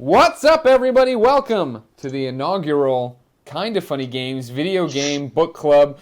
What's up, everybody? Welcome to the inaugural Kinda Funny Games video game book club.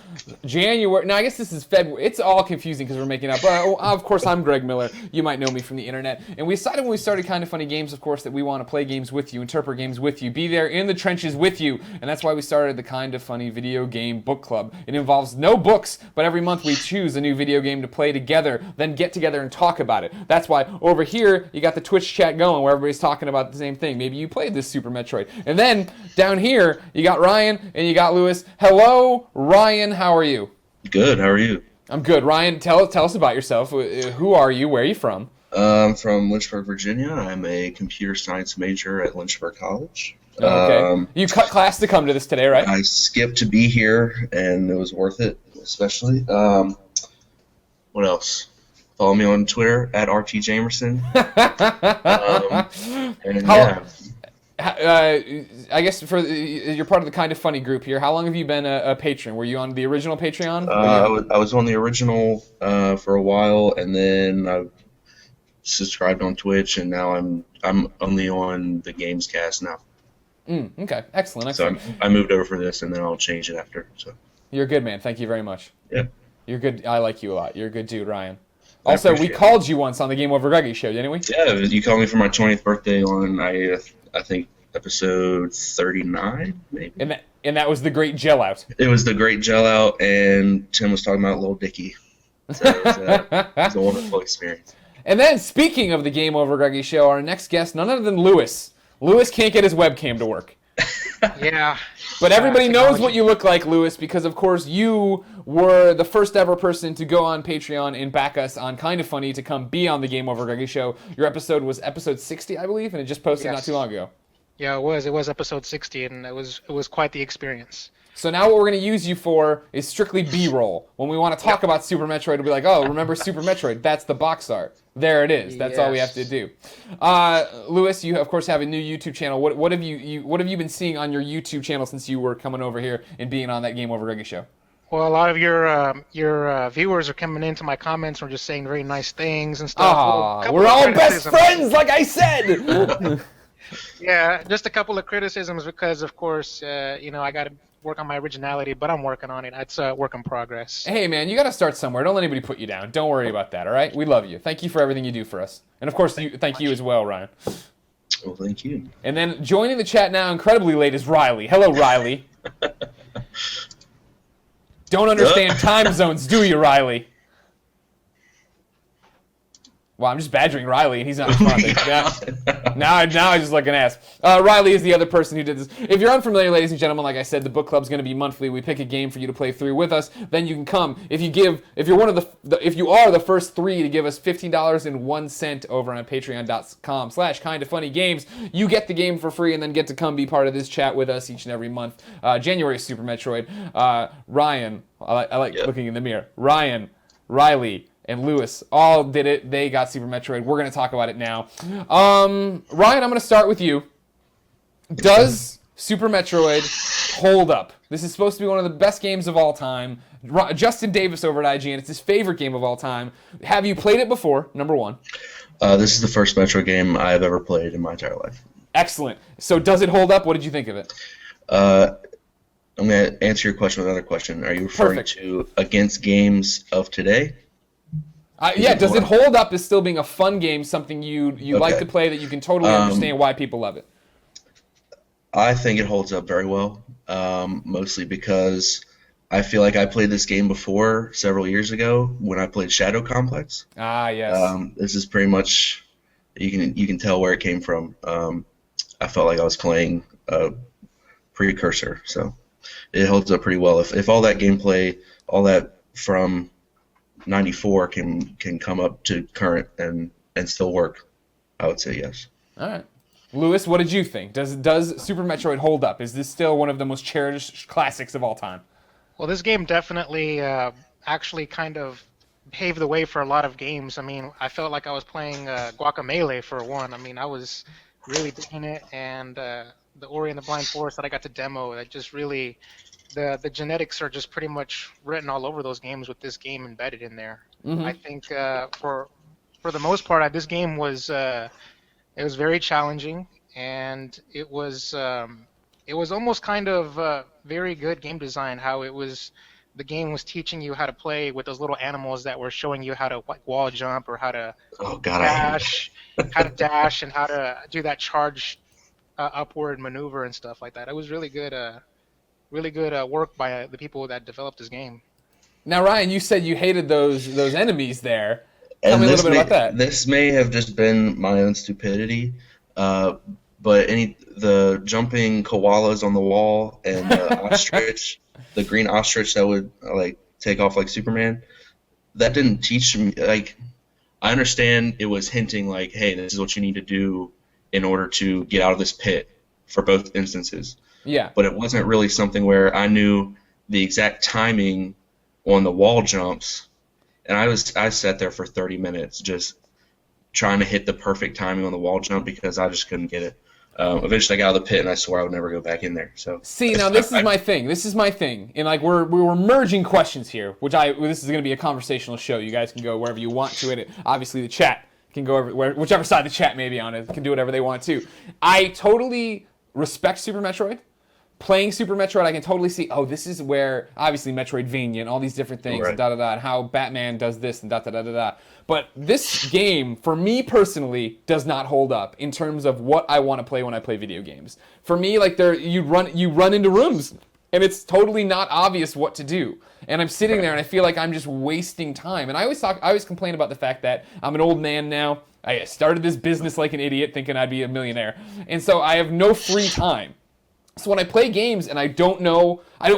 January. Now, I guess this is February. It's all confusing because we're making up. Of course, I'm Greg Miller. You might know me from the internet. And we decided when we started Kinda Funny Games, of course, that we want to play games with you, interpret games with you, be there in the trenches with you. And that's why we started the Kinda Funny video game book club. It involves no books, but every month we choose a new video game to play together, then get together and talk about it. That's why over here you got the Twitch chat going where everybody's talking about the same thing. Maybe you played this Super Metroid. And then down here you got Ryan and you got Lewis. Hello, Ryan. How are you? Good. How are you? I'm good. Ryan, tell us about yourself. Who are you? Where are you from? I'm from Lynchburg, Virginia. I'm a computer science major at Lynchburg College. Okay. You cut class to come to this today, right? I skipped to be here, and it was worth it, especially. What else? Follow me on Twitter at RTJamerson. I guess you're part of the Kinda Funny group here. How long have you been a patron? Were you on the original Patreon? I was on the original for a while, and then I subscribed on Twitch, and now I'm only on the Gamescast now. Okay, excellent. So I moved over for this, and then I'll change it after. So you're a good man. Thank you very much. Yep. You're good. I like you a lot. You're a good dude, Ryan. Also, we called you once on the Game Over Greggy show, didn't we? Yeah, you called me for my 20th birthday on I think episode 39, maybe. And that was the great gel out. It was the great gel out, and Tim was talking about Little Dicky. So it was a wonderful experience. And then, speaking of the Game Over Greggy show, our next guest, none other than Lewis. Lewis can't get his webcam to work. Yeah. But everybody knows what you look like, Lewis, because, of course, you were the first ever person to go on Patreon and back us on Kinda Funny to come be on the Game Over Greggy show. Your episode was episode 60, I believe, and it just posted not too long ago. Yeah, it was. It was episode 60, and it was quite the experience. So now what we're going to use you for is strictly B-roll. When we want to talk about Super Metroid, we'll be like, oh, remember Super Metroid? That's the box art. There it is. That's all we have to do. Lewis, you of course have a new YouTube channel. What have you been seeing on your YouTube channel since you were coming over here and being on that Game Over Greggy show? Well, a lot of your viewers are coming into my comments and just saying very nice things and stuff. We're all best friends, like I said. Yeah, just a couple of criticisms because, of course, I got to work on my originality, but I'm working on it. It's a work in progress. Hey, man, you got to start somewhere. Don't let anybody put you down. Don't worry about that, all right? We love you. Thank you for everything you do for us. And, of course, thank you as well, Ryan. Well, thank you. And then joining the chat now, incredibly late, is Riley. Hello, Riley. Don't understand time zones, do you, Riley? Well, I'm just badgering Riley, and he's not responding. Now I just look an ass. Riley is the other person who did this. If you're unfamiliar, ladies and gentlemen, like I said, the book club's going to be monthly. We pick a game for you to play through with us. Then you can come. If you are the first three to give us $15.01 over on Patreon.com/kindafunnygames, you get the game for free and then get to come be part of this chat with us each and every month. January Super Metroid. Ryan, I like looking in the mirror. Ryan, Riley, and Lewis all did it. They got Super Metroid. We're going to talk about it now. Ryan, I'm going to start with you. Does Super Metroid hold up? This is supposed to be one of the best games of all time. Justin Davis over at IGN, it's his favorite game of all time. Have you played it before, number one? This is the first Metroid game I've ever played in my entire life. Excellent. So does it hold up? What did you think of it? I'm going to answer your question with another question. Are you referring to against games of today? Does it hold up as still being a fun game, something you like to play that you can totally understand why people love it? I think it holds up very well, mostly because I feel like I played this game before several years ago when I played Shadow Complex. Ah, yes. This is pretty much, you can tell where it came from. I felt like I was playing a precursor, so it holds up pretty well. If all that gameplay, all that from 94 can come up to current and still work, I would say yes. All right. Lewis, what did you think? Does Super Metroid hold up? Is this still one of the most cherished classics of all time? Well, this game definitely actually kind of paved the way for a lot of games. I mean, I felt like I was playing Guacamelee for one. I mean, I was really digging it, and the Ori and the Blind Forest that I got to demo, that just really... The genetics are just pretty much written all over those games with this game embedded in there. Mm-hmm. I think for the most part, this game was it was very challenging, and it was almost kind of very good game design. How the game was teaching you how to play with those little animals that were showing you how to like wall jump or how to Oh God, I hate that. dash and how to do that charge upward maneuver and stuff like that. It was really good work by the people that developed this game. Now, Ryan, you said you hated those enemies there. Tell And me a this little bit may about that. this may have just been my own stupidity, but the jumping koalas on the wall and the ostrich, the green ostrich that would like take off like Superman, that didn't teach me. Like, I understand it was hinting like, hey, this is what you need to do in order to get out of this pit for both instances. Yeah. But it wasn't really something where I knew the exact timing on the wall jumps, and I sat there for 30 minutes just trying to hit the perfect timing on the wall jump because I just couldn't get it. Eventually, I got out of the pit, and I swore I would never go back in there. So See, now this is my thing. This is my thing, and like we were merging questions here, this is going to be a conversational show. You guys can go wherever you want to it. Obviously, the chat can go whichever side the chat may be on it can do whatever they want to. I totally respect Super Metroid. Playing Super Metroid, I can totally see, oh, this is where, obviously, Metroidvania and all these different things, Right. and da-da-da, and how Batman does this, and da-da-da-da-da. But this game, for me personally, does not hold up in terms of what I want to play when I play video games. For me, like, you run into rooms, and it's totally not obvious what to do. And I'm sitting there, and I feel like I'm just wasting time. And I always complain about the fact that I'm an old man now. I started this business like an idiot, thinking I'd be a millionaire. And so I have no free time. So when I play games and I don't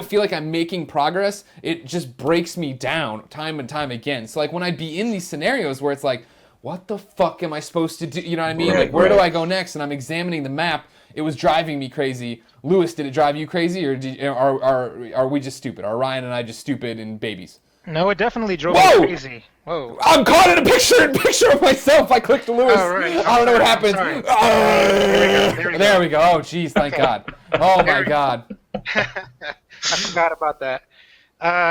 feel like I'm making progress, it just breaks me down time and time again. So like when I'd be in these scenarios where it's like, what the fuck am I supposed to do? You know what I mean? Right, Like, where do right. I go next? And I'm examining the map. It was driving me crazy. Lewis, did it drive you crazy, or are we just stupid? Are Ryan and I just stupid and babies? No, it definitely drove Whoa! me crazy. Whoa. I'm caught in a picture of myself. I clicked Lewis. Oh, right. I don't know what I'm happened. sorry. There we go. Oh, jeez, thank God. Oh, my God. I forgot about that.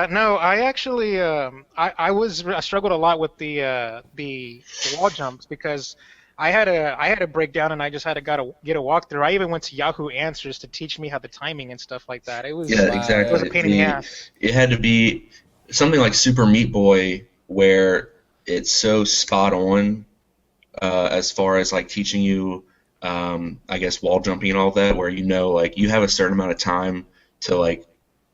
No, I actually I struggled a lot with the wall jumps because I had a breakdown and I just had to get a walkthrough. I even went to Yahoo Answers to teach me how the timing and stuff like that. It was Yeah, exactly. It was a pain in the ass. It had to be something like Super Meat Boy, where it's so spot on as far as like teaching you, I guess, wall jumping and all that, where like you have a certain amount of time to like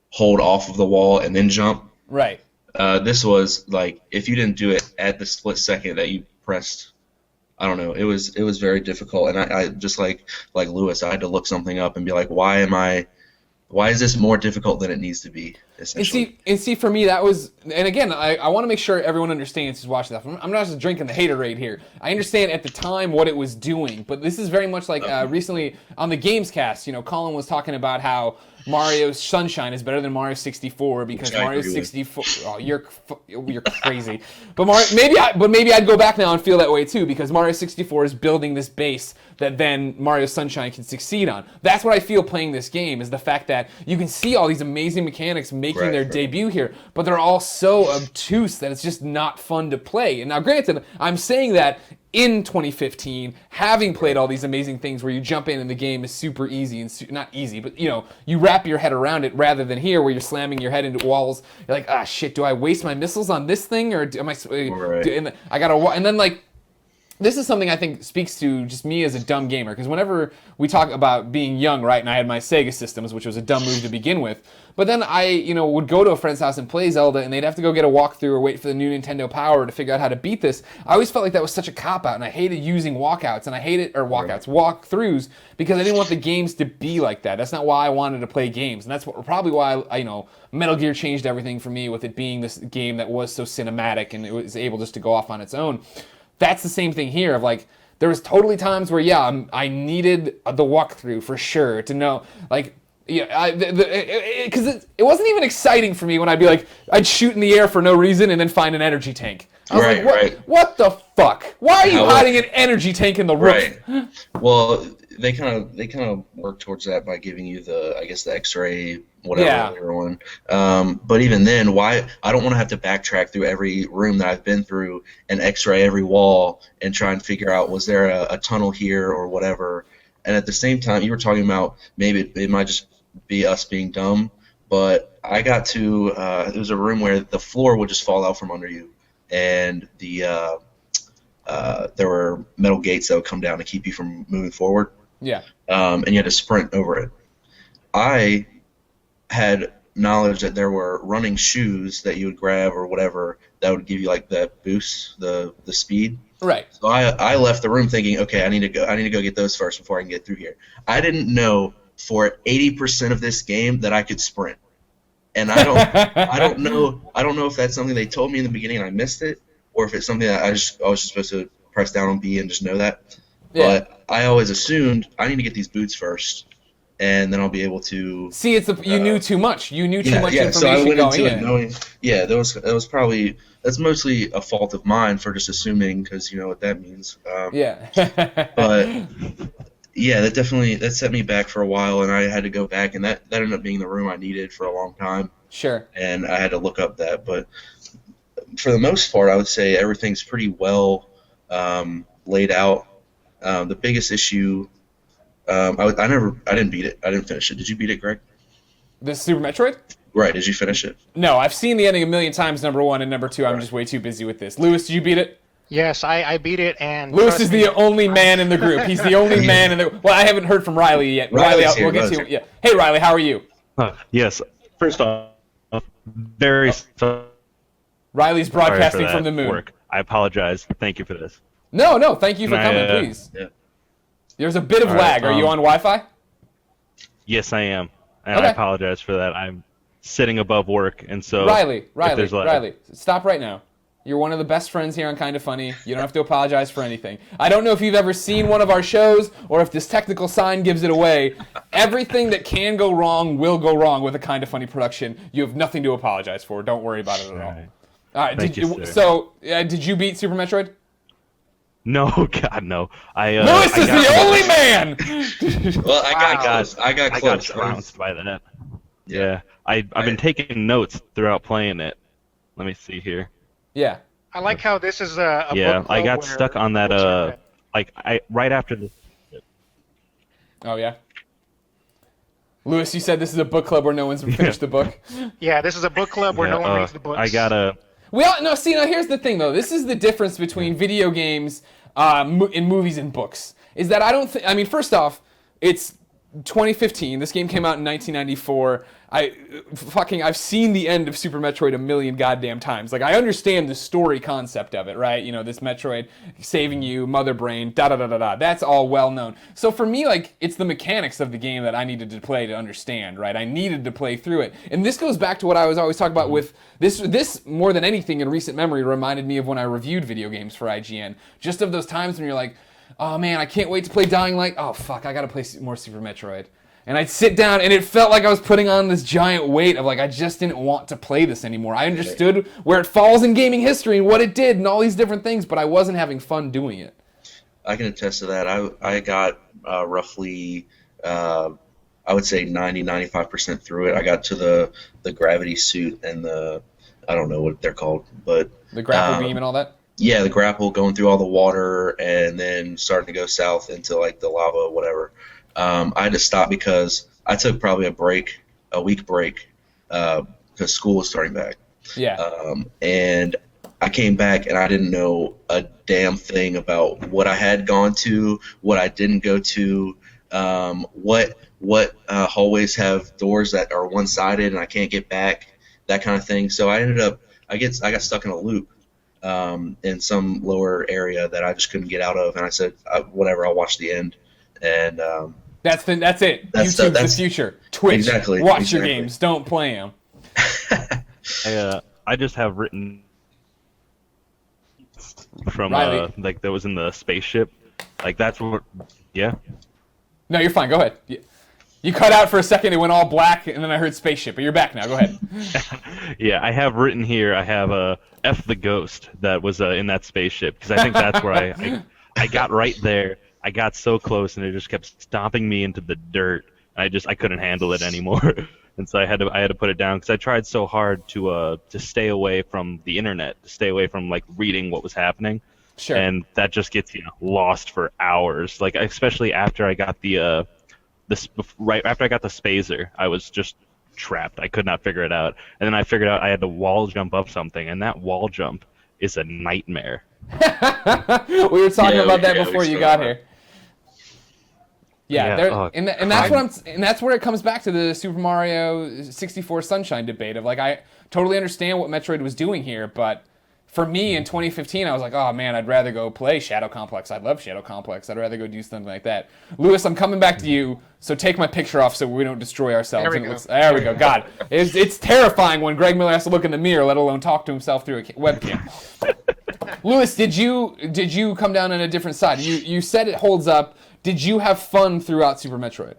hold off of the wall and then jump. Right. This was like if you didn't do it at the split second that you pressed, I don't know. It was very difficult, and I just like Lewis, I had to look something up and be like, why is this more difficult than it needs to be? Essentially. And see, for me, that was, and again, I want to make sure everyone understands who's watching that. I'm not just drinking the haterade here. I understand at the time what it was doing, but this is very much like recently on the Games Cast, Colin was talking about how Mario Sunshine is better than Mario 64 because Mario 64. Oh, you're crazy. But maybe I'd go back now and feel that way too because Mario 64 is building this base that then Mario Sunshine can succeed on. That's what I feel playing this game is the fact that you can see all these amazing mechanics making their debut here, but they're all so obtuse that it's just not fun to play. And now, granted, I'm saying that in 2015, having played all these amazing things where you jump in and the game is super easy and not easy, but you wrap your head around it rather than here where you're slamming your head into walls. You're like, ah, shit, do I waste my missiles on this thing or am I? And I gotta, and then like. This is something I think speaks to just me as a dumb gamer, because whenever we talk about being young, right, and I had my Sega systems, which was a dumb move to begin with, but then I, would go to a friend's house and play Zelda, and they'd have to go get a walkthrough or wait for the new Nintendo Power to figure out how to beat this. I always felt like that was such a cop-out, and I hated using walkthroughs, because I didn't want the games to be like that. That's not why I wanted to play games, and that's probably why, Metal Gear changed everything for me with it being this game that was so cinematic, and it was able just to go off on its own. That's the same thing here of like, there was totally times where, I needed the walkthrough for sure to know, like, because it wasn't even exciting for me when I'd be like, I'd shoot in the air for no reason and then find an energy tank. I was like, what the fuck? Why are you hiding an energy tank in the roof? Right. Well, they kind of work towards that by giving you the X-ray whatever later on. But even then, why I don't want to have to backtrack through every room that I've been through and X-ray every wall and try and figure out was there a tunnel here or whatever. And at the same time, you were talking about maybe it might just be us being dumb, but I got to it was a room where the floor would just fall out from under you, and there were metal gates that would come down to keep you from moving forward. Yeah. And you had to sprint over it. I had knowledge that there were running shoes that you would grab or whatever that would give you like that boost, the speed. Right. So I left the room thinking, okay, I need to go get those first before I can get through here. I didn't know for 80% of this game that I could sprint. And I don't know if that's something they told me in the beginning and I missed it, or if it's something that I was just supposed to press down on B and just know that. Yeah. But I always assumed I need to get these boots first, and then I'll be able to See, you knew too much. You knew too much yeah. information So I went going into in. it knowing, that's mostly a fault of mine for just assuming, because you know what that means. Yeah. But yeah, that set me back for a while, and I had to go back, and that ended up being the room I needed for a long time. Sure. And I had to look up that, but for the most part, I would say everything's pretty well laid out. The biggest issue, I didn't beat it. I didn't finish it. Did you beat it, Greg? The Super Metroid? Right. Did you finish it? No, I've seen the ending a million times, number one, and number two, I'm just way too busy with this. Lewis, did you beat it? Yes, I beat it, and Lewis trust is me, the only man in the group. He's the only man in the... Well, I haven't heard from Riley yet. Riley's Riley, here, we'll get Riley's to... here. Yeah. Hey, Riley, how are you? Yes. First off, very sorry Riley's for broadcasting that from the moon. work. I apologize. Thank you for this. No, thank you for Can I, coming, please. Yeah. There's a bit of All right, lag. Are you on Wi-Fi? Yes, I am, and Okay. I apologize for that. I'm sitting above work, and so Riley, there's lag- Riley, stop right now. You're one of the best friends here on Kinda Funny. You don't have to apologize for anything. I don't know if you've ever seen one of our shows or if this technical sign gives it away. Everything that can go wrong will go wrong with a Kinda Funny production. You have nothing to apologize for. Don't worry about it at all. All right. All right. Thank you, sir. So, did you beat Super Metroid? No, God, no. Lewis is the only man. Well, I got close. I got close. trounced by that. Yeah. Yeah, I've been taking notes throughout playing it. Let me see here. Yeah. I like how this is a Yeah, book I club got where stuck on that. books are read. Right after this. Oh yeah. Lewis, you said this is a book club where no one's finished the book. Yeah, this is a book club where Yeah, no one reads the books. I gotta. No, here's the thing though. This is the difference between video games in movies and books. Is that I don't think. I mean, first off, it's 2015. This game came out in 1994. I've seen the end of Super Metroid a million goddamn times. Like, I understand the story concept of it, right? You know, this Metroid saving you, mother brain, da-da-da-da-da. That's all well known. So for me, like, it's the mechanics of the game that I needed to play to understand, right? I needed to play through it. And this goes back to what I was always talking about with this more than anything in recent memory reminded me of when I reviewed video games for IGN. Just of those times when you're like, oh man, I can't wait to play Dying Light. Oh fuck, I gotta play more Super Metroid. And I'd sit down, and it felt like I was putting on this giant weight of, like, I just didn't want to play this anymore. I understood where it falls in gaming history and what it did and all these different things, but I wasn't having fun doing it. I can attest to that. I got roughly, I would say 95% through it. I got to the gravity suit and I don't know what they're called, but The grapple beam and all that? yeah, the grapple going through all the water and then starting to go south into like the lava, whatever. I had to stop because I took probably a week break, because school was starting back. Yeah. And I came back and I didn't know a damn thing about what I had gone to, what I didn't go to, what hallways have doors that are one-sided and I can't get back, that kind of thing. So I got stuck in a loop in some lower area that I just couldn't get out of, and I said, whatever, I'll watch the end. And that's it. That's YouTube's that's- the future. Twitch. Exactly, Watch your exactly. games. Don't play them. I just have written from Riley. like that was in the spaceship. Like that's what. Yeah. No, you're fine. Go ahead. You cut out for a second. It went all black, and then I heard spaceship. But you're back now. Go ahead. Yeah, I have written here. I have F the ghost that was in that spaceship because I think that's where I got right there. I got so close, and it just kept stomping me into the dirt. I couldn't handle it anymore, and so I had to put it down because I tried so hard to stay away from the internet, to stay away from like reading what was happening. Sure. And that just gets you lost for hours. Like especially after I got right after I got the Spazer, I was just trapped. I could not figure it out. And then I figured out I had to wall jump up something, and that wall jump is a nightmare. We were talking about that before you got here. Yeah, and that's where it comes back to the Super Mario 64 Sunshine debate of like, I totally understand what Metroid was doing here, but for me in 2015, I was like, oh man, I'd rather go play Shadow Complex. I love Shadow Complex. I'd rather go do something like that. Lewis, I'm coming back to you, so take my picture off so we don't destroy ourselves. There we go. God, it's terrifying when Greg Miller has to look in the mirror, let alone talk to himself through a webcam. Lewis, did you come down on a different side? You said it holds up. Did you have fun throughout Super Metroid?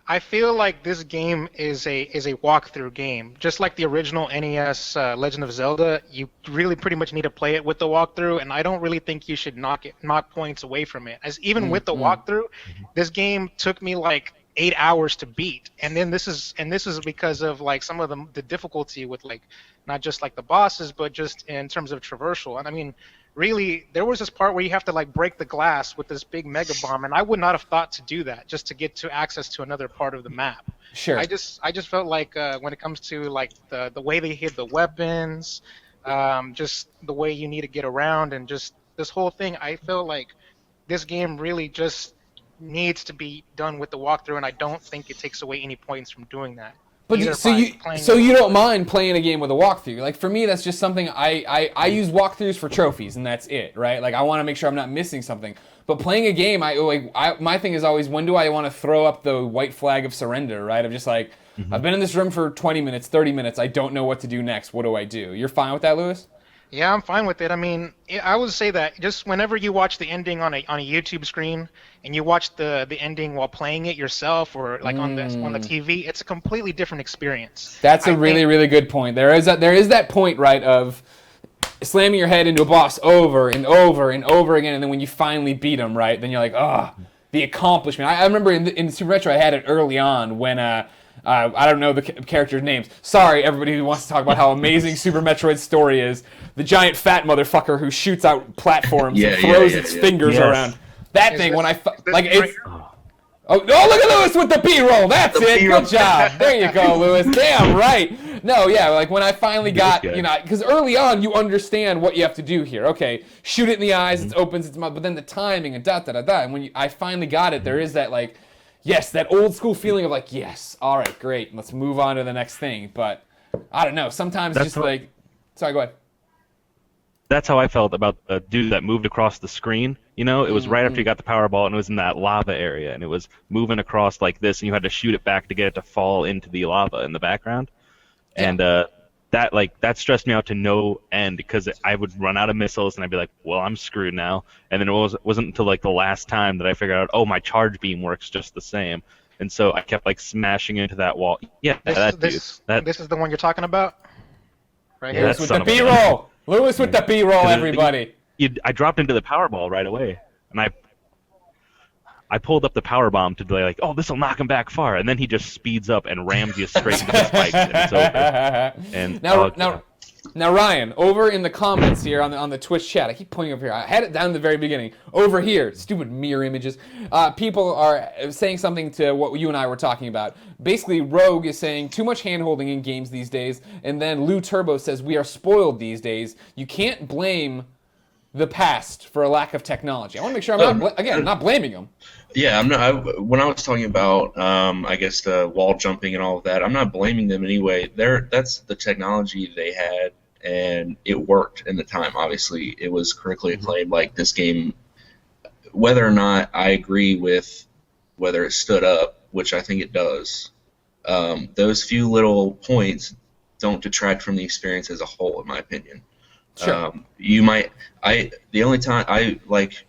I feel like this game is a walkthrough game. Just like the original NES Legend of Zelda, you really pretty much need to play it with the walkthrough, and I don't really think you should knock points away from it. As even with the walkthrough, this game took me like 8 hours to beat, and this is because of like some of the difficulty with like not just like the bosses, but just in terms of traversal. And I mean, really, there was this part where you have to like break the glass with this big mega bomb, and I would not have thought to do that just to get to access to another part of the map. Sure. I just felt like when it comes to like the way they hid the weapons, just the way you need to get around, and just this whole thing, I feel like this game really just needs to be done with the walkthrough, and I don't think it takes away any points from doing that. But you don't mind playing a game with a walkthrough? Like for me, that's just something I use walkthroughs for trophies, and that's it, right? Like I want to make sure I'm not missing something. But playing a game, my thing is always, when do I want to throw up the white flag of surrender, right? I'm just like, I've been in this room for 20 minutes, 30 minutes. I don't know what to do next. What do I do? You're fine with that, Lewis? Yeah, I'm fine with it. I mean, I would say that just whenever you watch the ending on a YouTube screen and you watch the ending while playing it yourself or like on the TV, it's a completely different experience. That's a really good point. There is that point, right, of slamming your head into a boss over and over and over again, and then when you finally beat him, right, then you're like, the accomplishment. I remember in Super Metroid, I had it early on when I don't know the characters' names. Sorry, everybody who wants to talk about how amazing Super Metroid's story is. The giant fat motherfucker who shoots out platforms and throws its fingers around. That thing, when it's... Oh, look at Lewis with the B-roll. That's it. Good job. There you go, Lewis. Damn right. No, yeah, like when I finally got, because early on you understand what you have to do here. Okay, shoot it in the eyes, it opens its mouth, but then the timing and da-da-da-da. And when I finally got it, there is that like... Yes, that old school feeling of like, yes, all right, great, let's move on to the next thing. But I don't know, sometimes sorry, go ahead. That's how I felt about the dude that moved across the screen. You know, it was right after you got the Powerball, and it was in that lava area, and it was moving across like this, and you had to shoot it back to get it to fall into the lava in the background. Yeah. And that stressed me out to no end, because I would run out of missiles and I'd be like, well, I'm screwed now. And then it wasn't until like the last time that I figured out, oh, my charge beam works just the same. And so I kept like smashing into that wall. Yeah, this is the one you're talking about? Right here? Lewis with the B-roll! Lewis with the B-roll, everybody! I dropped into the Powerball right away. And I pulled up the power bomb to be like, oh, this will knock him back far, and then he just speeds up and rams you straight into the spikes, and it's over. And now, Ryan, over in the comments here on the Twitch chat, I keep pointing over here. I had it down at the very beginning. Over here, stupid mirror images. People are saying something to what you and I were talking about. Basically, Rogue is saying too much hand-holding in games these days, and then Lou Turbo says we are spoiled these days. You can't blame the past for a lack of technology. I want to make sure I'm not blaming them. Yeah, I'm not. When I was talking about, I guess the wall jumping and all of that, I'm not blaming them anyway. That's the technology they had, and it worked in the time. Obviously, it was critically acclaimed. Like this game, whether or not I agree with whether it stood up, which I think it does, those few little points don't detract from the experience as a whole, in my opinion. Sure. The only time I like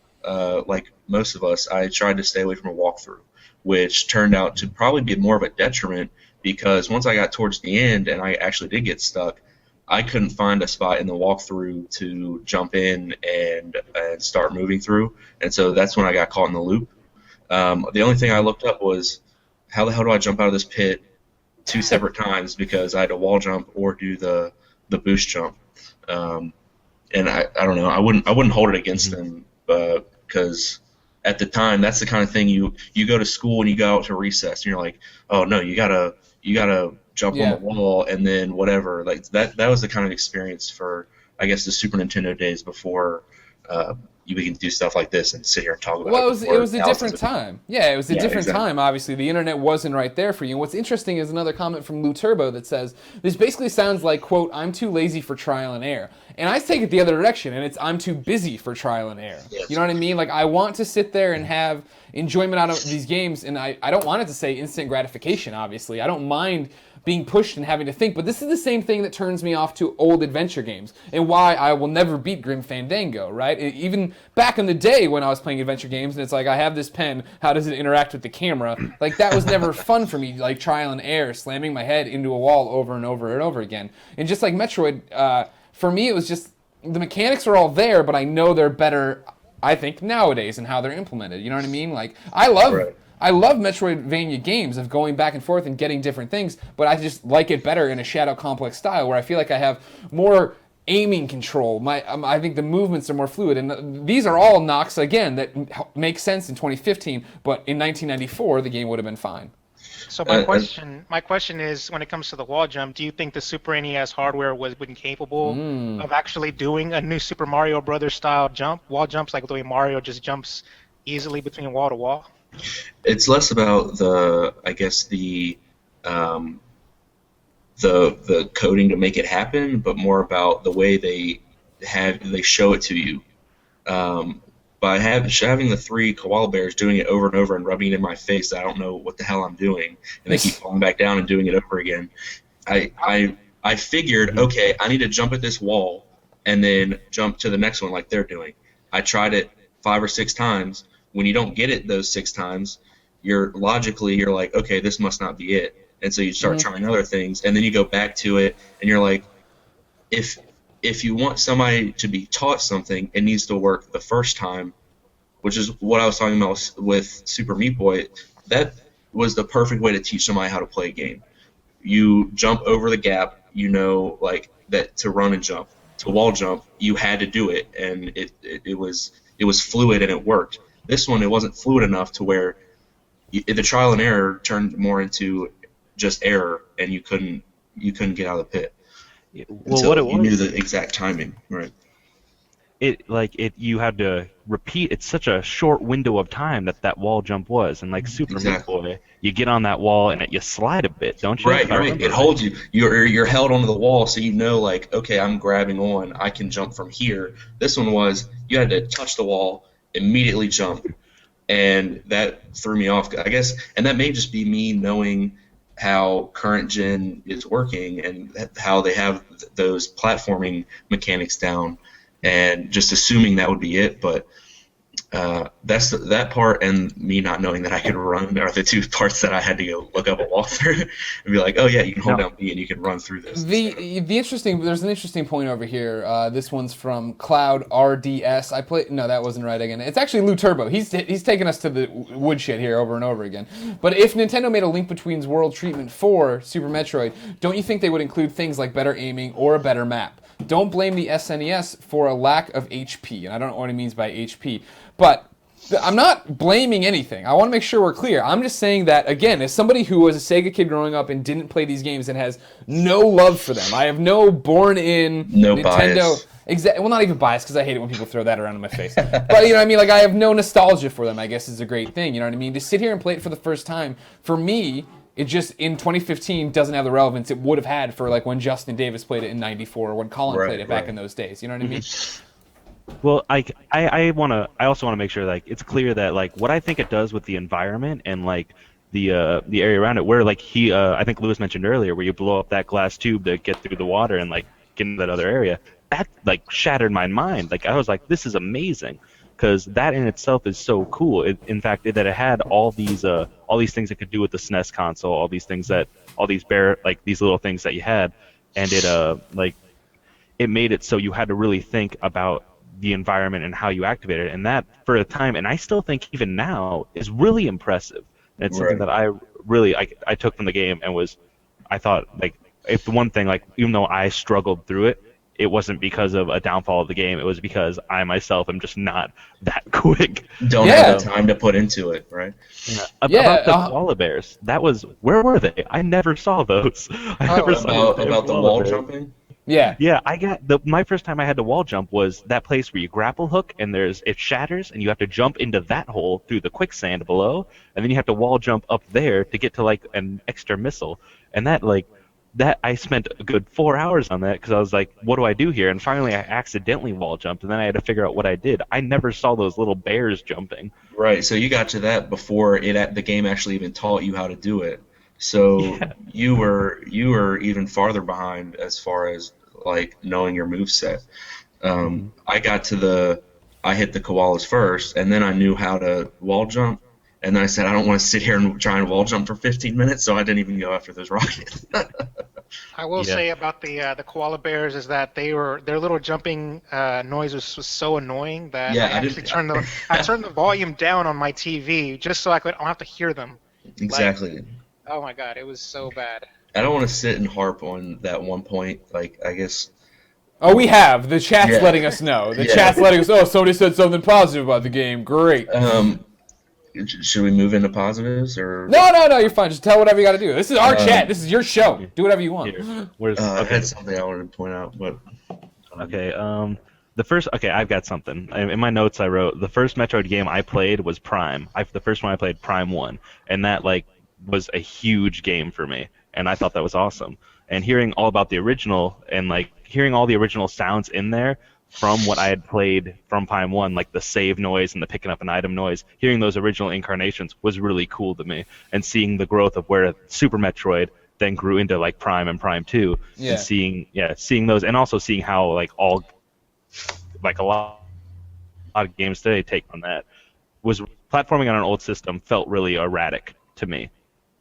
most of us, I tried to stay away from a walkthrough, which turned out to probably be more of a detriment, because once I got towards the end and I actually did get stuck, I couldn't find a spot in the walkthrough to jump in and start moving through, and so that's when I got caught in the loop. The only thing I looked up was, how the hell do I jump out of this pit 2 separate times, because I had to wall jump or do the boost jump. and I don't know. I wouldn't hold it against them because at the time that's the kind of thing you go to school and you go out to recess and you're like, oh no, you gotta jump on the wall and then whatever. Like that was the kind of experience for I guess the Super Nintendo days before we can do stuff like this and sit here and talk about it. Well, it was a different time. Yeah, it was a different exactly. time, obviously. The internet wasn't right there for you. And what's interesting is another comment from Lou Turbo that says, this basically sounds like, quote, I'm too lazy for trial and error. And I take it the other direction, and it's I'm too busy for trial and error. Yes. You know what I mean? Like, I want to sit there and have enjoyment out of these games, and I don't want it to say instant gratification, obviously. I don't mind being pushed and having to think, but this is the same thing that turns me off to old adventure games and why I will never beat Grim Fandango, right? Even back in the day when I was playing adventure games and it's like I have this pen, how does it interact with the camera? Like that was never fun for me, like trial and error, slamming my head into a wall over and over and over again. And just like Metroid, for me it was just the mechanics are all there, but I know they're better, I think, nowadays and how they're implemented. You know what I mean? Like I love Metroidvania games of going back and forth and getting different things, but I just like it better in a Shadow Complex style where I feel like I have more aiming control. I think the movements are more fluid, and these are all knocks, again, that make sense in 2015, but in 1994 the game would have been fine. So my question is, when it comes to the wall jump, do you think the Super NES hardware was incapable of actually doing a new Super Mario Brothers style wall jumps, like the way Mario just jumps easily between wall to wall? It's less about the coding to make it happen, but more about the way they show it to you. By having the three koala bears doing it over and over and rubbing it in my face, I don't know what the hell I'm doing, and they keep falling back down and doing it over again. I figured, okay, I need to jump at this wall and then jump to the next one like they're doing. I tried it 5 or 6 times. When you don't get it those 6 times, you're like, okay, this must not be it. And so you start trying other things, and then you go back to it, and you're like, if you want somebody to be taught something, it needs to work the first time, which is what I was talking about with Super Meat Boy. That was the perfect way to teach somebody how to play a game. You jump over the gap, like that to run and jump. To wall jump, you had to do it, and it was fluid and it worked. This one, it wasn't fluid enough to where the trial and error turned more into just error, and you couldn't get out of the pit. Well, what it was, you knew the exact timing, right? You had to repeat. It's such a short window of time that wall jump was, and like Super Meat Boy, you get on that wall and you slide a bit, don't you? Right. It holds you. You're held onto the wall, so like, okay, I'm grabbing on. I can jump from here. This one was you had to touch the wall, immediately jump, and that threw me off, I guess. And that may just be me knowing how current gen is working and how they have those platforming mechanics down, and just assuming that would be it. But that part and me not knowing that I could run are the two parts that I had to go look up a walkthrough and be like, oh yeah, you can hold down B and you can run through this. There's an interesting point over here. This one's from Cloud RDS. That wasn't right again. It's actually Lou Turbo. He's taken us to the woodshed here over and over again. But if Nintendo made a Link Between Worlds treatment for Super Metroid, don't you think they would include things like better aiming or a better map? Don't blame the SNES for a lack of HP, and I don't know what he means by HP, but I'm not blaming anything. I want to make sure we're clear. I'm just saying that, again, as somebody who was a Sega kid growing up and didn't play these games and has no love for them, I have no born-in Nintendo... bias. Well, not even bias, because I hate it when people throw that around in my face. But, you know what I mean? Like, I have no nostalgia for them, I guess, is a great thing. You know what I mean? To sit here and play it for the first time, for me, it just, in 2015, doesn't have the relevance it would have had for, like, when Justin Davis played it in 94 or when Colin played it back in those days. You know what I mean? Well, I also want to make sure, like, it's clear that, like, what I think it does with the environment and, like, the area around it, where, like, I think Lewis mentioned earlier, where you blow up that glass tube to get through the water and, like, get into that other area, that, like, shattered my mind. Like, I was like, this is amazing, because that in itself is so cool. In fact, that it had all these things it could do with the SNES console, all these little things that you had, and it made it so you had to really think about the environment and how you activated it, and that for a time, and I still think even now, is really impressive. And it's something that I really took from the game and I thought, like, if the one thing, like, even though I struggled through it, it wasn't because of a downfall of the game. It was because I myself am just not that quick. Don't have the time to put into it, right? Yeah. Yeah, About the koala bears, where were they? I never saw those. I never saw the damn About the koala wall bears. jumping. Yeah. Yeah, my first time I had to wall jump was that place where you grapple hook and it shatters and you have to jump into that hole through the quicksand below, and then you have to wall jump up there to get to like an extra missile. And that I spent a good 4 hours on that because I was like, what do I do here? And finally I accidentally wall jumped, and then I had to figure out what I did. I never saw those little bears jumping. Right. So you got to that before the game actually even taught you how to do it. So Yeah. you were even farther behind as far as like knowing your move set. I hit the koalas first, and then I knew how to wall jump. And then I said, I don't want to sit here and try and wall jump for 15 minutes, so I didn't even go after those rockets. I will say about the koala bears is that their little jumping noise was so annoying that Yeah, I actually turned the volume down on my TV just so I don't have to hear them. Exactly. Oh my god, it was so bad. I don't want to sit and harp on that one point. Like, I guess. Oh, we have. The chat's Yeah. letting us know. The Yeah. chat's letting us. Oh, somebody said something positive about the game. Great. Should we move into positives or? No, you're fine. Just tell whatever you got to do. This is our chat. This is your show. Do whatever you want. Here, I had something I wanted to point out, but. Okay, I've got something. In my notes I wrote, the first Metroid game I played was Prime. The first one I played, Prime 1, and that was a huge game for me, and I thought that was awesome. And hearing all about the original and hearing all the original sounds in there from what I had played from Prime 1, like the save noise and the picking up an item noise, hearing those original incarnations was really cool to me. And seeing the growth of where Super Metroid then grew into like Prime and Prime 2, and seeing those, and also seeing how a lot of games today take on that, was platforming on an old system felt really erratic to me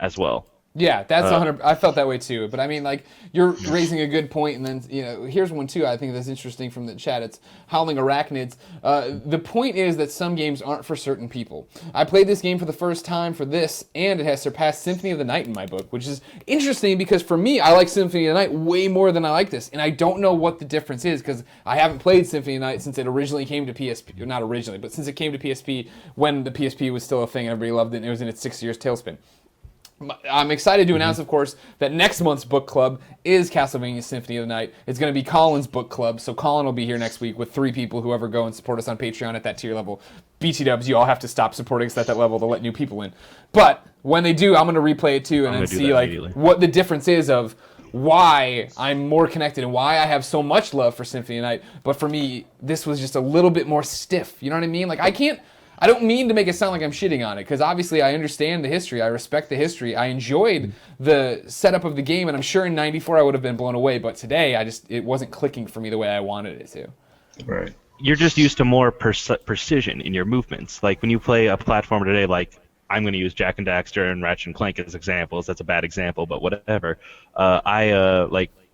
as well. Yeah, that's 100. I felt that way too. But I mean, you're raising a good point, and then here's one too. I think that's interesting from the chat. It's Howling Arachnids. The point is that some games aren't for certain people. I played this game for the first time for this, and it has surpassed Symphony of the Night in my book, which is interesting because for me, I like Symphony of the Night way more than I like this, and I don't know what the difference is because I haven't played Symphony of the Night since it originally came to PSP. Not originally, but since it came to PSP when the PSP was still a thing and everybody loved it, and it was in its 6 years tailspin. I'm excited to announce, of course, that next month's book club is Castlevania Symphony of the Night. It's going to be Colin's book club, so Colin will be here next week with 3 people who ever go and support us on Patreon at that tier level. BT dubs, you all have to stop supporting us at that level to let new people in. But when they do, I'm going to replay it too and then see what the difference is of why I'm more connected and why I have so much love for Symphony of the Night. But for me, this was just a little bit more stiff. You know what I mean? I don't mean to make it sound like I'm shitting on it, because obviously I understand the history, I respect the history, I enjoyed the setup of the game, and I'm sure in '94 I would have been blown away, but today it wasn't clicking for me the way I wanted it to. Right. You're just used to more precision in your movements. Like when you play a platformer today, I'm going to use Jak and Daxter and Ratchet and Clank as examples. That's a bad example, but whatever.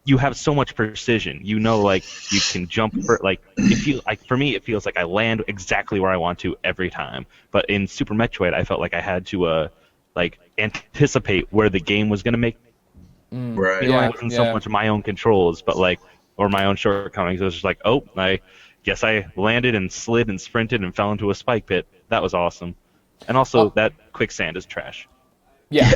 You have so much precision. You can jump for me it feels like I land exactly where I want to every time. But in Super Metroid, I felt like I had to anticipate where the game was going to make. Right. It wasn't so much my own controls, but or my own shortcomings. It was just I guess I landed and slid and sprinted and fell into a spike pit. That was awesome. And also that quicksand is trash. Yeah.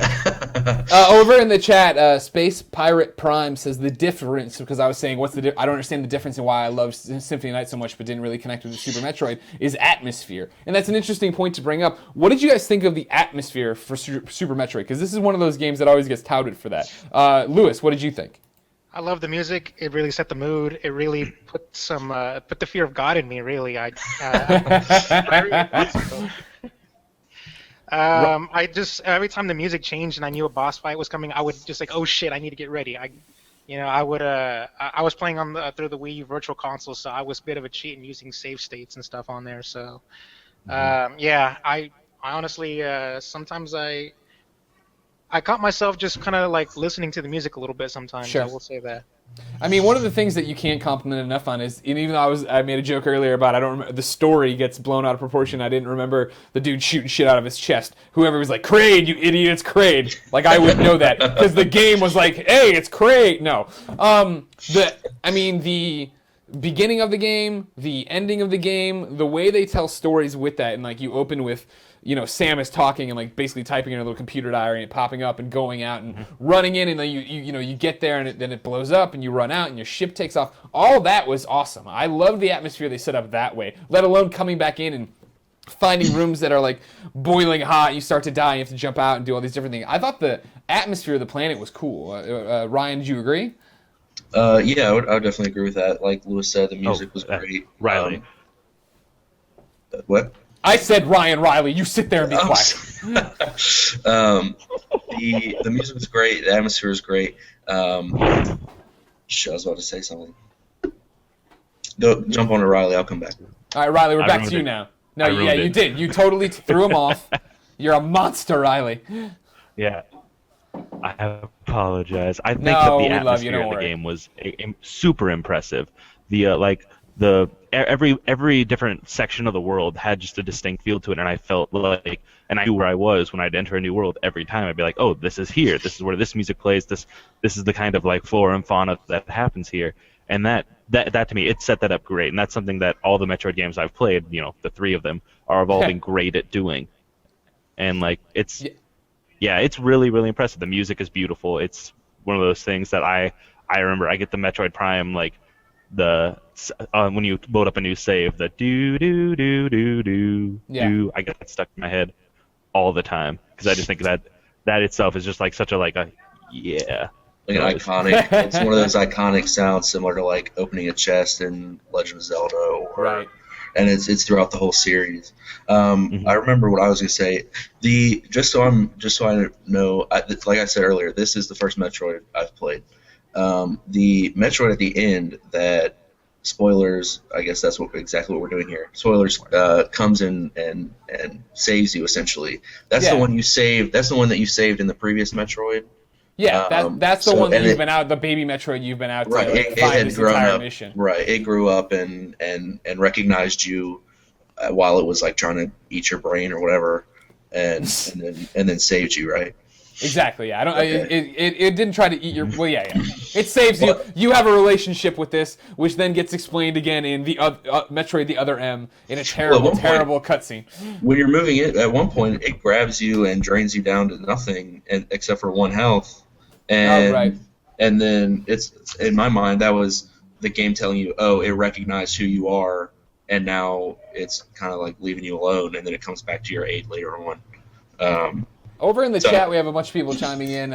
Over in the chat, Space Pirate Prime says the difference, because I was saying I don't understand the difference in why I love Symphony of the Night so much but didn't really connect with the Super Metroid, is atmosphere. And that's an interesting point to bring up. What did you guys think of the atmosphere for Super Metroid? Because this is one of those games that always gets touted for that. Lewis, what did you think? I love the music. It really set the mood. It really put the fear of God in me, really. I really thought so. I just every time the music changed and I knew a boss fight was coming, I would just oh shit, I need to get ready. I was playing through the Wii Virtual Console, so I was a bit of a cheat in using save states and stuff on there. So, I honestly sometimes I caught myself just kind of listening to the music a little bit. Sometimes Sure. I will say that. I mean, one of the things that you can't compliment enough on is, and even though I made a joke earlier about I don't remember the story gets blown out of proportion. I didn't remember the dude shooting shit out of his chest. Whoever was like, "Kraid, you idiot, it's Kraid." Like I would know that because the game was like, "Hey, it's Kraid." No, the beginning of the game, the ending of the game, the way they tell stories with that, and like you open with, Sam is talking and like basically typing in a little computer diary and popping up and going out and running in, and then you get there and then it blows up and you run out and your ship takes off. All that was awesome. I love the atmosphere they set up that way. Let alone coming back in and finding rooms that are like boiling hot. You start to die. You have to jump out and do all these different things. I thought the atmosphere of the planet was cool. Ryan, did you agree? Yeah, I would definitely agree with that. Like Lewis said, the music was great. Riley. What? I said Ryan Riley. You sit there and be quiet. The music was great. The atmosphere was great. I was about to say something. Go jump on to Riley. I'll come back. All right, Riley, we're back to you now. No, yeah, you did. You totally threw him off. You're a monster, Riley. Yeah. I apologize. I think that the atmosphere of the game was super impressive. Every different section of the world had just a distinct feel to it, and I felt like, and I knew where I was when I'd enter a new world every time. I'd be like, oh, this is here. This is where this music plays. This is the kind of like flora and fauna that happens here. And that to me, it set that up great. And that's something that all the Metroid games I've played, the 3 of them, are evolving great at doing. And like it's really, really impressive. The music is beautiful. It's one of those things that I remember. I get the Metroid Prime, like when you load up a new save, the do do do do do do. I get that stuck in my head all the time because I just think that itself is just like such a yeah. Like an iconic. It's one of those iconic sounds similar to like opening a chest in Legend of Zelda, right. And it's throughout the whole series. I remember what I was gonna say. Just so I know, like I said earlier, this is the first Metroid I've played. The Metroid at the end that, spoilers, I guess that's exactly what we're doing here. Spoilers, comes in and saves you essentially. That's the one you saved. That's the one that you saved in the previous Metroid. Yeah, that's the one that you've been out, the baby Metroid you've been out to find this entire mission. Right, it grew up and recognized you while it was like trying to eat your brain or whatever, and then saved you, right? Exactly. Yeah. It didn't try to eat your. Well, yeah. It saves you. You have a relationship with this, which then gets explained again in the Metroid: The Other M in a terrible cutscene. When you're moving it, at one point it grabs you and drains you down to nothing, except for 1 health. And then it's in my mind that was the game telling you, oh, it recognized who you are, and now it's kind of like leaving you alone, and then it comes back to your aid later on. Over in the chat, we have a bunch of people chiming in.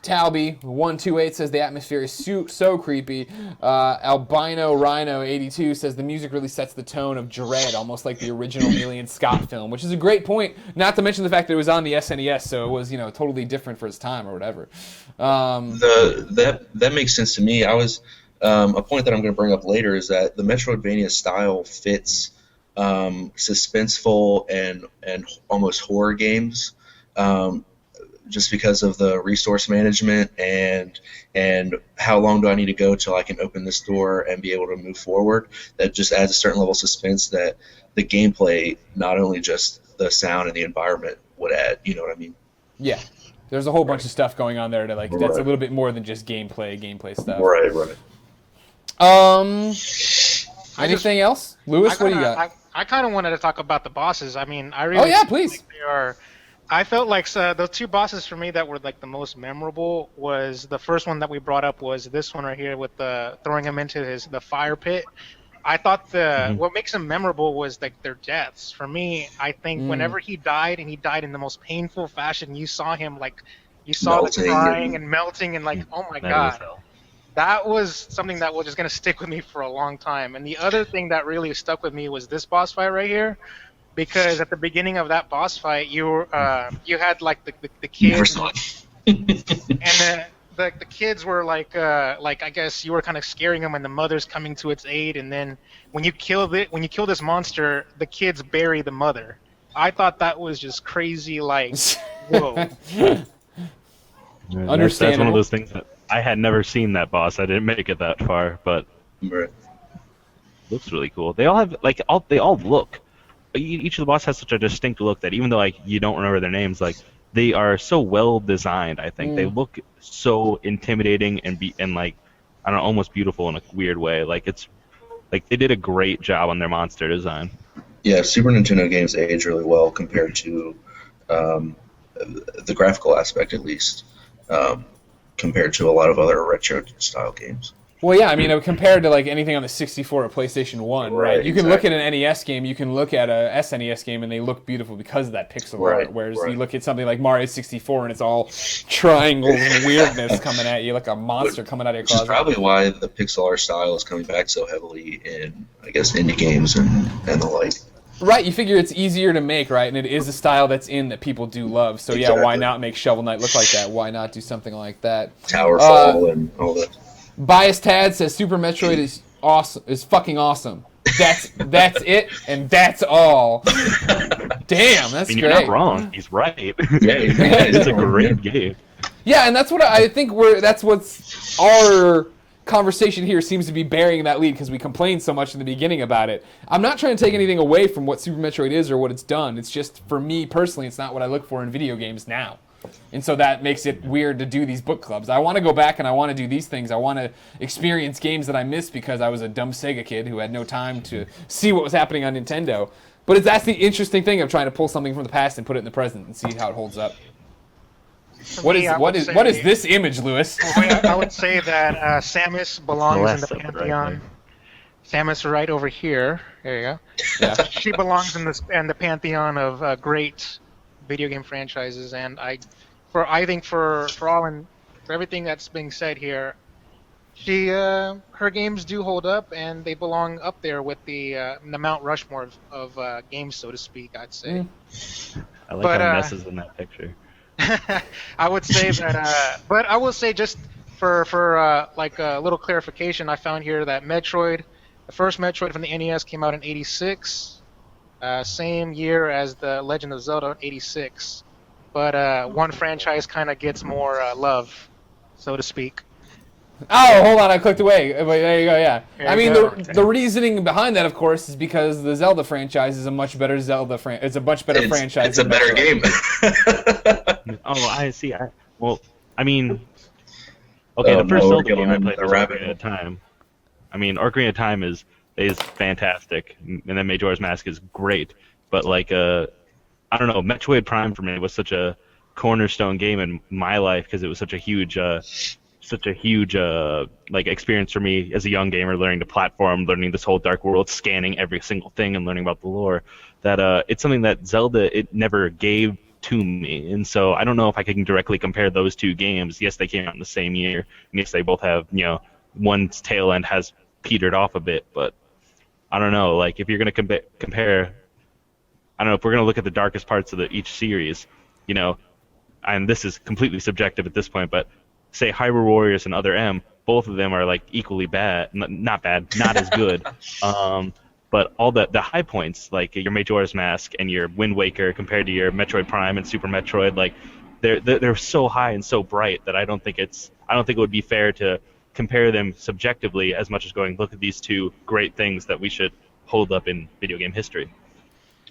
Talby128 says the atmosphere is so creepy. Albino Rhino 82 says the music really sets the tone of dread, almost like the original Alien Scott film, which is a great point. Not to mention the fact that it was on the SNES, so it was totally different for its time or whatever. That makes sense to me. I was a point that I'm going to bring up later is that the Metroidvania style fits suspenseful and almost horror games. Just because of the resource management and how long do I need to go till I can open this door and be able to move forward. That just adds a certain level of suspense that the gameplay, not only just the sound and the environment, would add. You know what I mean? Yeah. There's a whole bunch of stuff going on there that's a little bit more than just gameplay stuff. Right. Anything else? Lewis, what do you got? I kind of wanted to talk about the bosses. I mean, I really please. Think they are. I felt like those 2 bosses for me that were like the most memorable was the first one that we brought up was this one right here with throwing him into the fire pit. I thought what makes him memorable was like their deaths. For me, I think whenever he died and he died in the most painful fashion, you saw him the crying and melting and like, oh my god. That was something that was just going to stick with me for a long time. And the other thing that really stuck with me was this boss fight right here. Because at the beginning of that boss fight, you had like the kids, and the kids were like I guess you were kind of scaring them, and the mother's coming to its aid. And then when you kill this monster, the kids bury the mother. I thought that was just crazy. Like, whoa. Understandable. That's one of those things that I had never seen that boss. I didn't make it that far, but Right. looks really cool. They all have they all look. Each of the boss has such a distinct look that even though like you don't remember their names, like they are so well designed. I think they look so intimidating and like I don't know, almost beautiful in a weird way. Like it's like they did a great job on their monster design. Yeah, Super Nintendo games age really well compared to the graphical aspect, at least, compared to a lot of other retro style games. Well, yeah, I mean, compared to like anything on the 64 or PlayStation 1, right? You can look at an NES game, you can look at a SNES game, and they look beautiful because of that pixel art. Whereas you look at something like Mario 64, and it's all triangles and weirdness coming at you, like a monster coming out of your closet. Which is probably why the pixel art style is coming back so heavily in, I guess, indie games and the like. Right, you figure it's easier to make, right? And it is a style that's in that people do love. So yeah, why not make Shovel Knight look like that? Why not do something like that? Tower Fall and all that. Bias Tad says Super Metroid is awesome, is fucking awesome. That's it, and that's all. Damn, that's great. You're not wrong. He's right. Yeah, It's a great game. Yeah, and that's what I think. That's what's our conversation here seems to be bearing that lead because we complained so much in the beginning about it. I'm not trying to take anything away from what Super Metroid is or what it's done. It's just for me personally, it's not what I look for in video games now. And so that makes it weird to do these book clubs. I want to go back and I want to do these things. I want to experience games that I missed because I was a dumb Sega kid who had no time to see what was happening on Nintendo. But that's the interesting thing of trying to pull something from the past and put it in the present and see how it holds up. What is this image, Lewis? I would say that Samus belongs in the pantheon. Right. Samus right over here. There you go. Yeah. She belongs in the pantheon of great video game franchises, and I think for everything that's being said here, her games do hold up, and they belong up there with the Mount Rushmore of games, so to speak. I'd say. I like how Ness is in that picture. I would say that, but I will say just for like a little clarification, I found here that the first Metroid from the NES came out in '86. Same year as the Legend of Zelda in '86, but one franchise kind of gets more love, so to speak. Oh, hold on, I clicked away. Wait, there you go, yeah. I mean, go. the reasoning behind that, of course, is because the Zelda franchise is a much better it's a much better franchise. It's a better game. Oh, I see. I mean, okay, the first Zelda game I played was Ocarina of Time. I mean, Ocarina of Time is fantastic, and then Majora's Mask is great. But like, I don't know, Metroid Prime for me was such a cornerstone game in my life because it was such a huge like experience for me as a young gamer, learning to platform, learning this whole dark world, scanning every single thing, and learning about the lore. That it's something that Zelda it never gave to me, and so I don't know if I can directly compare those two games. Yes, they came out in the same year, and yes, they both have one's tail end has petered off a bit, but I don't know. Like if you're gonna compare, I don't know if we're gonna look at the darkest parts of each series, and this is completely subjective at this point, but say Hyrule Warriors and Other M, both of them are like equally bad, not bad, not as good. But all the high points, like your Majora's Mask and your Wind Waker, compared to your Metroid Prime and Super Metroid, like they're so high and so bright that I don't think it would be fair to compare them subjectively as much as going, look at these two great things that we should hold up in video game history.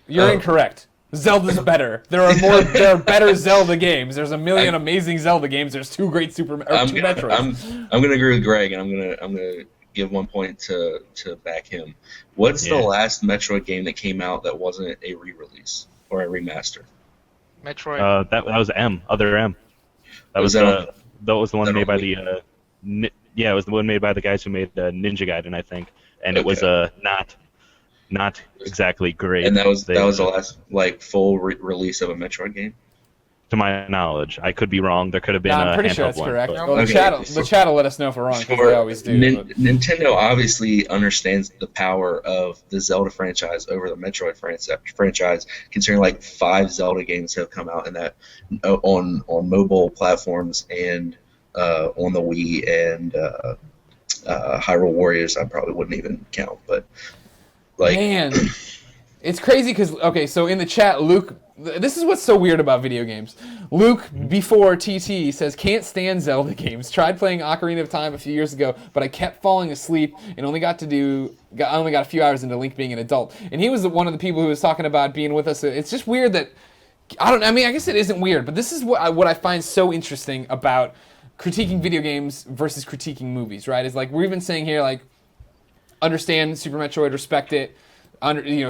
You're incorrect. Zelda's better. There are better Zelda games. There's a million amazing Zelda games. There's two great two Metroids. I'm gonna agree with Greg, and I'm gonna give 1 point to back him. What's the last Metroid game that came out that wasn't a re-release or a remaster? Metroid. That was Other M. That was the one made by the it was the one made by the guys who made Ninja Gaiden, I think, and it was not exactly great. And that was the last like full release of a Metroid game. To my knowledge, I could be wrong. There could have been. I'm pretty sure that's correct. Well, the chat will let us know if we're wrong, because they always do. Nintendo obviously understands the power of the Zelda franchise over the Metroid franchise, considering like 5 Zelda games have come out in that on mobile platforms and on the Wii, and Hyrule Warriors I probably wouldn't even count, but like man, it's crazy because so in the chat Luke This is what's so weird about video games. Luke, before TT, says, can't stand Zelda games. Tried playing Ocarina of Time a few years ago, but I kept falling asleep and only got a few hours into Link being an adult. And he was one of the people who was talking about being with us. It's just weird that, I guess it isn't weird, but this is what I find so interesting about critiquing video games versus critiquing movies, right? Is like, we've been saying here, like, understand Super Metroid, respect it,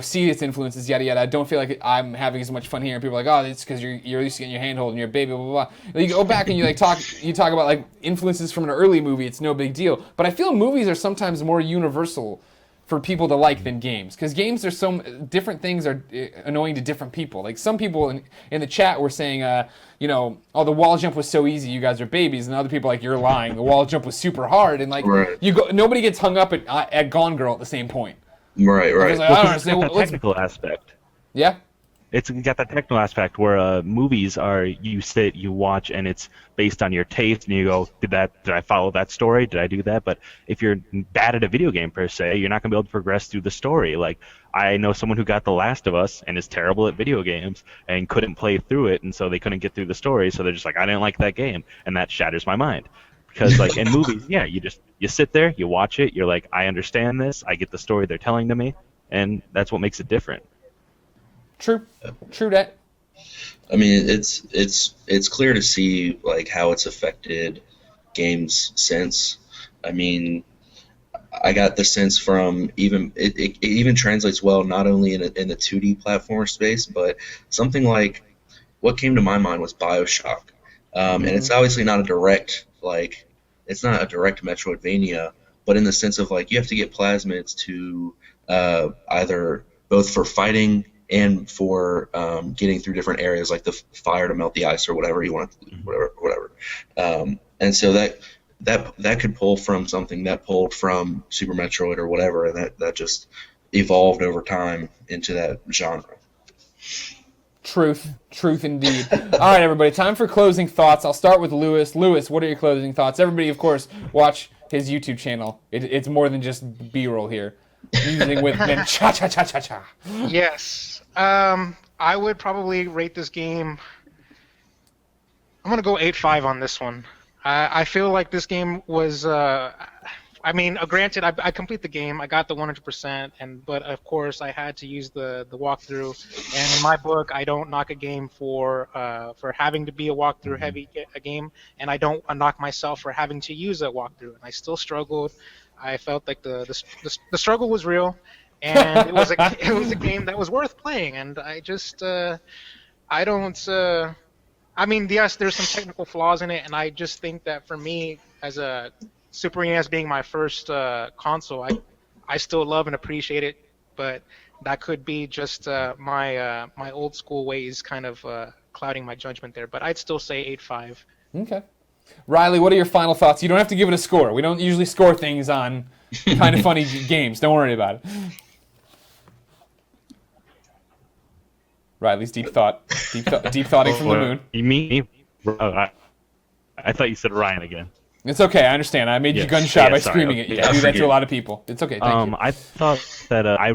see its influences, yada yada. I don't feel like I'm having as much fun here. And people are like, oh, it's because you're used to getting your handhold and you're a baby, blah blah blah. And you go back and you talk about like influences from an early movie. It's no big deal. But I feel movies are sometimes more universal for people to like than games, because games are so different. Things are annoying to different people. Like some people in the chat were saying, oh, the wall jump was so easy, you guys are babies, and other people like, you're lying, the wall jump was super hard, and like nobody gets hung up at Gone Girl at the same point. Right. Like, I don't understand. It's got that technical aspect. Yeah. It's got that technical aspect where movies are, you sit, you watch, and it's based on your taste, and you go, did I follow that story? Did I do that? But if you're bad at a video game per se, you're not going to be able to progress through the story. Like, I know someone who got The Last of Us and is terrible at video games and couldn't play through it, and so they couldn't get through the story, so they're just like, I didn't like that game, and that shatters my mind. Because like in movies, yeah, you sit there, you watch it, you're like, I understand this, I get the story they're telling to me, and that's what makes it different. True that. I mean, it's clear to see like how it's affected games since. I mean, I got the sense from it even translates well not only in the 2D platform space, but something like what came to my mind was BioShock, and it's obviously not a direct Metroidvania, but in the sense of like you have to get plasmids to either both for fighting and for getting through different areas, like the fire to melt the ice or whatever you want to do, whatever. And so that could pull from something that pulled from Super Metroid or whatever, and that just evolved over time into that genre. Truth indeed. All right, everybody, time for closing thoughts. I'll start with Lewis. Lewis, what are your closing thoughts? Everybody, of course, watch his YouTube channel. It's more than just B-roll here. Using with men cha-cha-cha-cha-cha. Yes. I would probably rate this game, I'm going to go 8.5 on this one. I feel like this game was, granted, I complete the game. I got the 100%, but of course I had to use the walkthrough. And in my book, I don't knock a game for having to be a walkthrough heavy game, and I don't knock myself for having to use a walkthrough. And I still struggled. I felt like the struggle was real, and it was a game that was worth playing. And I just yes, there's some technical flaws in it, and I just think that for me, as a Super NES being my first console, I still love and appreciate it, but that could be just my old school ways kind of clouding my judgment there. But I'd still say 8.5. Okay. Riley, what are your final thoughts? You don't have to give it a score. We don't usually score things on kind of funny games. Don't worry about it. Riley's deep thoughting from the moon. You mean me? I thought you said Ryan again. It's okay. I understand. I made you gun shy by screaming at you. I do that to a lot of people. It's okay. Thank you. I thought that I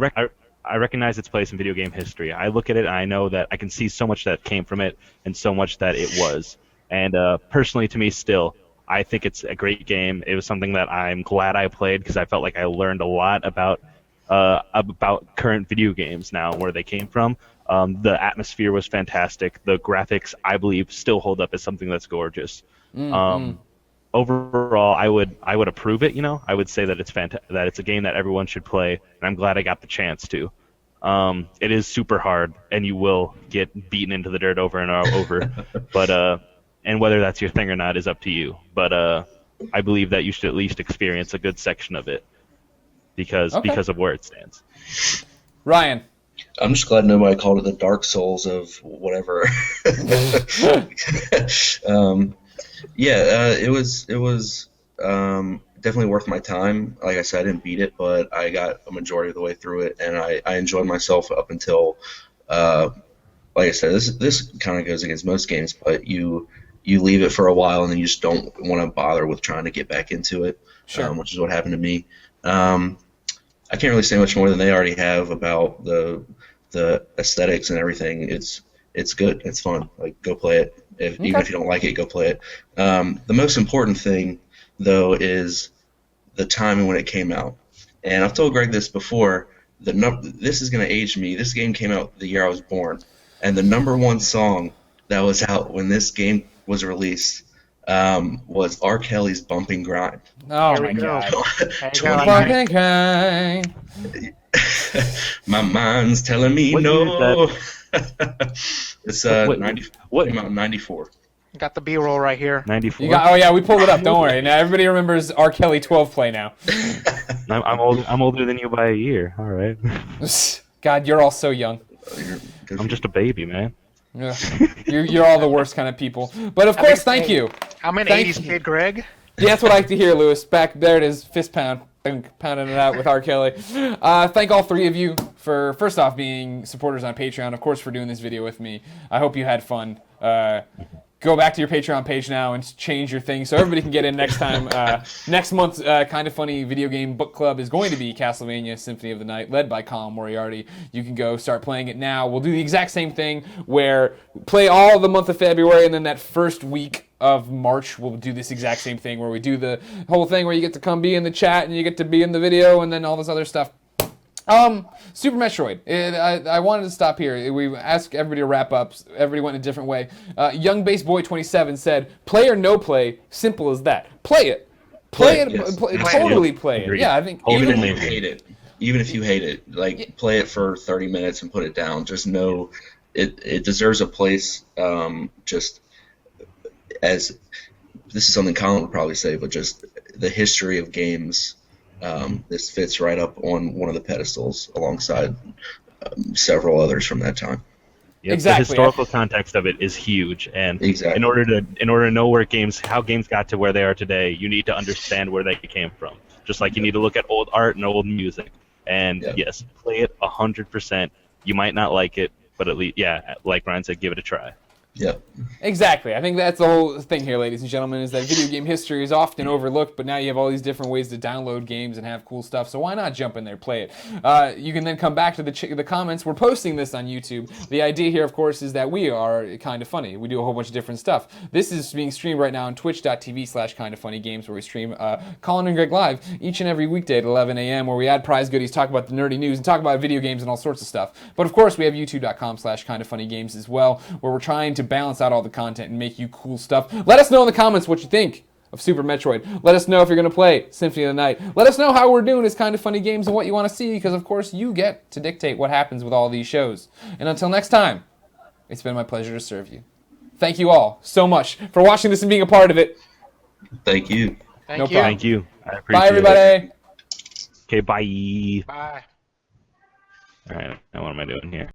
recognize its place in video game history. I look at it and I know that I can see so much that came from it and so much that it was. And personally, to me, still, I think it's a great game. It was something that I'm glad I played because I felt like I learned a lot about current video games now, where they came from. The atmosphere was fantastic. The graphics, I believe, still hold up as something that's gorgeous. Overall, I would approve it. I would say that it's a game that everyone should play, and I'm glad I got the chance to. It is super hard, and you will get beaten into the dirt over and over. But and whether that's your thing or not is up to you. But I believe that you should at least experience a good section of it because of where it stands. Ryan. I'm just glad nobody called it the Dark Souls of whatever. It was definitely worth my time. Like I said, I didn't beat it, but I got a majority of the way through it, and I enjoyed myself up until, like I said, this kind of goes against most games, but you leave it for a while, and then you just don't want to bother with trying to get back into it, which is what happened to me. I can't really say much more than they already have about the aesthetics and everything. It's it's good. It's fun. Like, go play it. Even Okay. if you don't like it, go play it. The most important thing, though, is the time when it came out. And I've told Greg this before. This is going to age me. This game came out the year I was born, and the #1 song that was out when this game was released was R. Kelly's "Bumping Grind." Oh Here my we go. God. There you go. 20 Fucking kind. My mind's telling me What year no. It's What- 90. what- Came out in '94. Got the B-roll right here. 94. You got, oh yeah, we pulled it up. Don't worry. Now everybody remembers R. Kelly 12 play now. I'm older than you by a year. All right. God, you're all so young. I'm just a baby, man. Yeah. You're all the worst kind of people. But of course, thank you. I'm an Thank 80s you. kid, Greg. Yeah, that's what I like to hear, Lewis. Back there it is, fist pound, pounding it out with R. Kelly. Thank all three of you for, first off, being supporters on Patreon. Of course, for doing this video with me. I hope you had fun. Go back to your Patreon page now and change your thing so everybody can get in next time. Next month's Kind of Funny video game book club is going to be Castlevania Symphony of the Night, led by Colin Moriarty. You can go start playing it now. We'll do the exact same thing where play all the month of February, and then that first week of March we'll do this exact same thing where we do the whole thing where you get to come be in the chat and you get to be in the video and then all this other stuff. Super Metroid. I wanted to stop here. We asked everybody to wrap up. Everybody went in a different way. Young Base Boy 27 said, "Play or no play, simple as that. Play it. Play it. Yes. Totally play it." Agreed. Yeah, I think Even Even even, if you hate it, like, play it for 30 minutes and put it down. Just know it deserves a place. Just as this is something Colin would probably say, but just the history of games. This fits right up on one of the pedestals alongside several others from that time. Yep, Exactly. The historical context of it is huge, and Exactly. in order to know how games got to where they are today, you need to understand where they came from. Just like you need to look at old art and old music. And Yeah. yes, play it 100%. You might not like it, but at least, yeah, like Ryan said, give it a try. Yep. Exactly. I think that's the whole thing here, ladies and gentlemen, is that video game history is often overlooked, but now you have all these different ways to download games and have cool stuff, so why not jump in there, play it? You can then come back to the comments. We're posting this on YouTube. The idea here, of course, is that we are Kind of Funny. We do a whole bunch of different stuff. This is being streamed right now on twitch.tv/kindoffunnygames, where we stream Colin and Greg live each and every weekday at 11 a.m., where we add prize goodies, talk about the nerdy news, and talk about video games and all sorts of stuff. But of course, we have youtube.com/kindoffunnygames as well, where we're trying to balance out all the content and make you cool stuff. Let us know in the comments what you think of Super Metroid. Let us know if you're going to play Symphony of the Night. Let us know how we're doing as Kind of Funny Games and what you want to see, because of course you get to dictate what happens with all these shows. And until next time, it's been my pleasure to serve you. Thank you all so much for watching this and being a part of it. Thank you. Thank No you. problem. Thank you. I appreciate Bye, it. everybody. Okay, bye. Bye. All right, now what am I doing here?